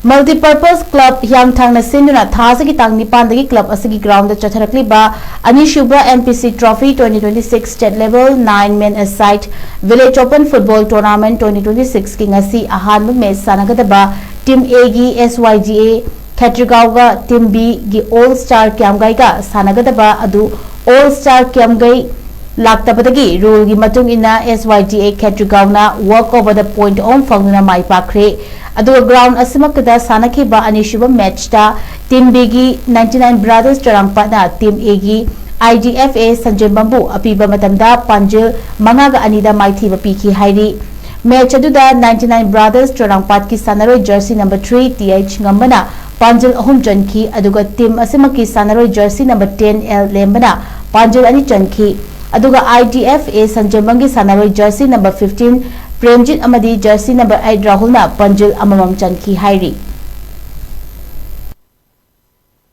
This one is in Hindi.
मल्टीपर्पज क्लब हियांगथांगना सिंदुना थासगी तांग निपानदगी क्लब असगी ग्राउंड चथरकलिबा अनिशुबा MPC trophy 2026 state level 9 men aside village open football tournament 2026 की ngasi अहानब मैच सानगदबा टीम ए गी SYGA खैट्रिगांवगा टीम बी गी ऑल स्टार क्यामगाईगा सानगदबा अदु ऑल स्टार क्यामगाई लाक्तबदगी रूल की मतुंग इना SYGA खैट्रिगांवना work over the point on फंगना माई पाखरे अदुगा ग्राउंड असमकदा सानखिबा अनिशुबा मैचता टीम बी गी 99 ब्रदर्स चरांगपाना टीम ए गी IDFA संजय बंबू अपीबा मतमदा पांजिल मंगागा अनिदा माइथीबा पीखी हाइरी मैच अदुदा 99 ब्रदर्स चरांगपात की सानरोय जर्सी नंबर 3 TH ngambana पांजिल अहुम चनखी अदुगा टीम असमकी सानरोय जर्सी नंबर 10 L लेम्बना पांजिल अनि चनखी अदुगा IDFA संजय मंगी सानरोय जर्सी नंबर 15 प्रेमजीत अमदी जर्सी नंबर 8 राहुलना पंजिल अममम चनखी हाइरी।